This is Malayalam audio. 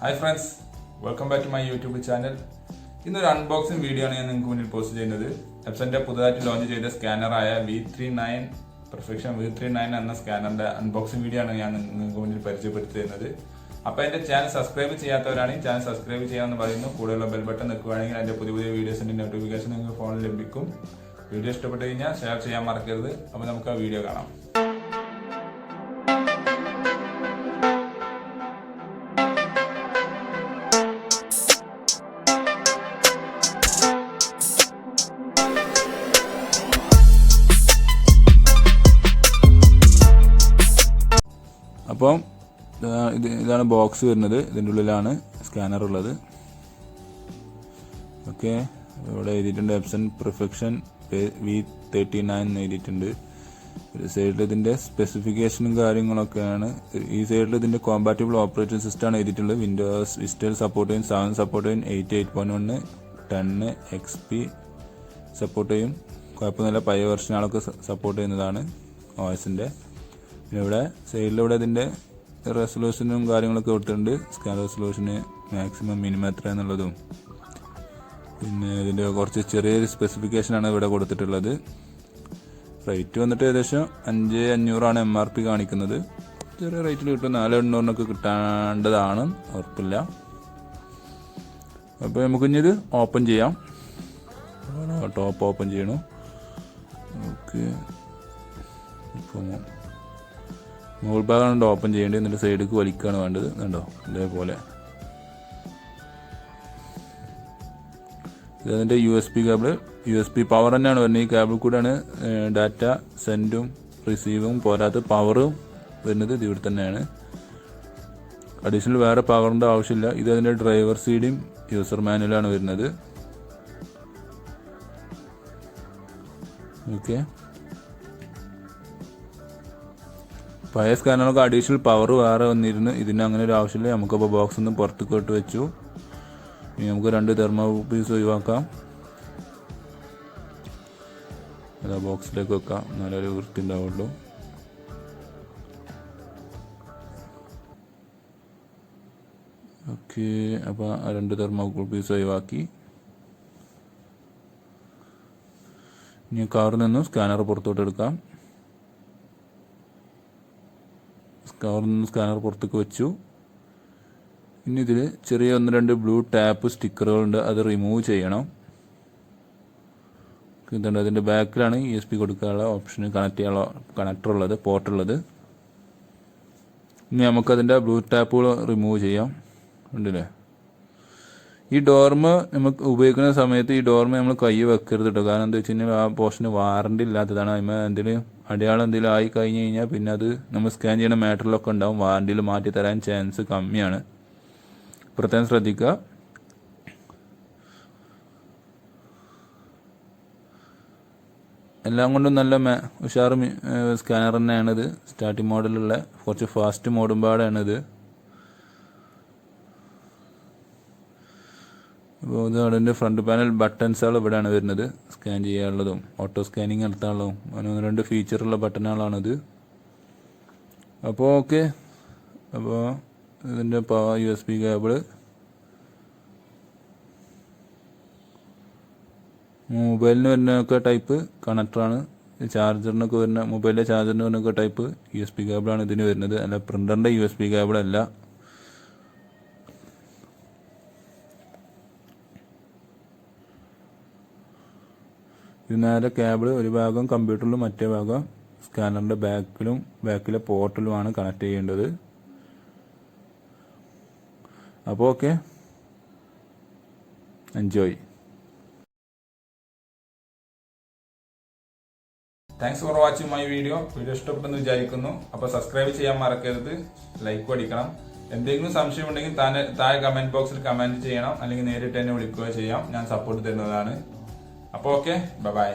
Hi friends, welcome back to my YouTube channel. In the unboxing video, I will post Epson launch the scanner V39 Perfection V39 scanner unboxing video. I will channel subscribe to channel subscribe to the bell button and videos and notification on your phone. Video share video. അപ്പോൾ ഇതാണ് ബോക്സ് വരുന്നത്. ഇതിൻ്റെ ഉള്ളിലാണ് സ്കാനർ ഉള്ളത്. ഓക്കെ, ഇവിടെ എഴുതിയിട്ടുണ്ട് എപ്സൺ പെർഫെക്ഷൻ V39 എന്ന് എഴുതിയിട്ടുണ്ട്. ഒരു സൈഡിൽ ഇതിൻ്റെ സ്പെസിഫിക്കേഷനും കാര്യങ്ങളൊക്കെയാണ്. ഈ സൈഡിൽ ഇതിൻ്റെ കോമ്പാറ്റബിൾ ഓപ്പറേറ്റിംഗ് സിസ്റ്റം ആണ് എഴുതിയിട്ടുള്ളത്. വിൻഡോസ് വിസ്റ്റയിൽ സപ്പോർട്ട് ചെയ്യും, 7 സപ്പോർട്ട് ചെയ്യും, 8.1 10 XP സപ്പോർട്ട് ചെയ്യും. കുഴപ്പമൊന്നുമില്ല, പഴയ വെർഷനുകളൊക്കെ സപ്പോർട്ട് ചെയ്യുന്നതാണ് OSൻ്റെ. പിന്നെ ഇവിടെ സൈഡിലൂടെ ഇതിൻ്റെ റെസൊല്യൂഷനും കാര്യങ്ങളൊക്കെ കൊടുത്തിട്ടുണ്ട്. സ്കാൻ റെസൊല്യൂഷന് മാക്സിമം മിനിമം എത്ര എന്നുള്ളതും പിന്നെ ഇതിൻ്റെ കുറച്ച് ചെറിയൊരു സ്പെസിഫിക്കേഷനാണ് ഇവിടെ കൊടുത്തിട്ടുള്ളത്. റേറ്റ് വന്നിട്ട് ഏകദേശം 5500 MRP കാണിക്കുന്നത്. ചെറിയ റേറ്റിൽ കിട്ടും, 4800 കിട്ടേണ്ടതാണ്, ഉറപ്പില്ല. അപ്പോൾ നമുക്കിഞ്ഞത് ഓപ്പൺ ചെയ്യാം. ടോപ്പ് ഓപ്പൺ ചെയ്യണം. ഓക്കെ, ഇപ്പോൾ മുകൾ ഭാഗമാണ് ഓപ്പൺ ചെയ്യേണ്ടത്. എന്നിട്ട് സൈഡിലേക്ക് വലിക്കുകയാണ് വേണ്ടത്. കണ്ടോ, ഇതേപോലെ. ഇതതിൻ്റെ USB കേബിൾ, USB പവർ തന്നെയാണ് വരുന്നത്. ഈ കേബിൾ കൂടെയാണ് ഡാറ്റ സെൻഡും റിസീവും പോരാത്ത പവറും വരുന്നത്. ഇത് ഇവിടെ തന്നെയാണ്. അഡീഷണൽ വേറെ പവറിൻ്റെ ആവശ്യമില്ല. ഇത് അതിൻ്റെ ഡ്രൈവർ സീഡിയും യൂസർ മാനുവലാണ് വരുന്നത്. ഓക്കെ, പഴയ സ്കാനറൊക്കെ അഡീഷണൽ പവർ വേറെ വന്നിരുന്നു. ഇതിന് അങ്ങനെ ഒരു ആവശ്യമില്ല. നമുക്കപ്പോൾ ബോക്സ് ഒന്ന് പുറത്തേക്ക് ഇട്ട് വെച്ചു. ഇനി നമുക്ക് 2 തെർമോ പീസ് ഒഴിവാക്കാം. അതാ ബോക്സിലേക്ക് വെക്കാം, നല്ലൊരു വൃത്തി ഉണ്ടാവുള്ളൂ. ഓക്കെ, അപ്പോൾ 2 തെർമോ പീസ് ഒഴിവാക്കി. ഇനി കവറിൽ നിന്നും സ്കാനർ പുറത്തോട്ട് എടുക്കാം. കവറിൽ നിന്ന് സ്കാനർ പുറത്തേക്ക് വെച്ചു. ഇനി ഇതിൽ ചെറിയ 1-2 ബ്ലൂ ടാപ്പ് സ്റ്റിക്കറുകളുണ്ട്, അത് റിമൂവ് ചെയ്യണം. ഇതുണ്ട്, അതിൻ്റെ ബാക്കിലാണ് USB കൊടുക്കാനുള്ള ഓപ്ഷന് കണക്ട് ചെയ്യാനുള്ള കണക്ടർ ഉള്ളത്, പോർട്ടുള്ളത്. ഇനി നമുക്കതിൻ്റെ ബ്ലൂ ടാപ്പുകൾ റിമൂവ് ചെയ്യാം. ഉണ്ടല്ലേ, ഈ ഡോർമ് നമുക്ക് ഉപയോഗിക്കുന്ന സമയത്ത് ഈ ഡോർമ് നമ്മൾ കൈ വെക്കരുത് കേട്ടോ. കാരണം എന്താ വെച്ച് കഴിഞ്ഞാൽ ആ പോർഷന് വാറണ്ടി ഇല്ലാത്തതാണ്. അതിന് എന്തെങ്കിലും അടയാളം എന്തെങ്കിലും ആയി കഴിഞ്ഞ് കഴിഞ്ഞാൽ പിന്നെ അത് നമ്മൾ സ്കാൻ ചെയ്യുന്ന മാറ്ററിലൊക്കെ ഉണ്ടാവും. വാറണ്ടിയിൽ മാറ്റി തരാൻ ചാൻസ് കമ്മിയാണ്. പ്രത്യേകം ശ്രദ്ധിക്കുക. എല്ലാം കൊണ്ടും നല്ല ഉഷാർ സ്കാനർ തന്നെയാണിത്. സ്റ്റാർട്ടിംഗ് മോഡലുള്ള കുറച്ച് ഫാസ്റ്റ് മോഡും പാടാണിത്. അപ്പോൾ ഇത് അതിൻ്റെ ഫ്രണ്ട് പാനൽ ബട്ടൺസുകൾ ഇവിടെയാണ് വരുന്നത്. സ്കാൻ ചെയ്യാനുള്ളതും ഓട്ടോ സ്കാനിങ് നടത്താനുള്ളതും 1-2 ഫീച്ചറുള്ള ബട്ടണുകളാണിത്. അപ്പോൾ ഓക്കെ, അപ്പോൾ ഇതിൻ്റെ USB കേബിള്, മൊബൈലിന് വരുന്നൊക്കെ ടൈപ്പ് കണക്ടറാണ്. ചാർജറിനൊക്കെ വരുന്ന മൊബൈലിലെ ചാർജറിന് വരുന്നൊക്കെ ടൈപ്പ് USB കേബിളാണ് ഇതിന് വരുന്നത്. അല്ല, പ്രിൻ്ററിൻ്റെ USB കേബിളല്ല. ഇത് നേരെ കേബിൾ ഒരു ഭാഗം കമ്പ്യൂട്ടറിലും മറ്റേ ഭാഗം സ്കാനറിൻ്റെ ബാക്കിലെ പോർട്ടിലുമാണ് കണക്ട് ചെയ്യേണ്ടത്. അപ്പോൾ okay, enjoy. Thanks for watching my video. ഇഷ്ടപ്പെട്ടെന്ന് വിചാരിക്കുന്നു. അപ്പോൾ സബ്സ്ക്രൈബ് ചെയ്യാൻ മറക്കരുത്, ലൈക്ക് അടിക്കണം. എന്തെങ്കിലും സംശയം ഉണ്ടെങ്കിൽ താഴെ കമൻറ്റ് ബോക്സിൽ കമൻറ്റ് ചെയ്യണം, അല്ലെങ്കിൽ നേരിട്ട് എന്നെ വിളിക്കുകയോ ചെയ്യാം. ഞാൻ സപ്പോർട്ട് തരുന്നതാണ്. അപ്പോൾ ഓക്കെ, ബൈ.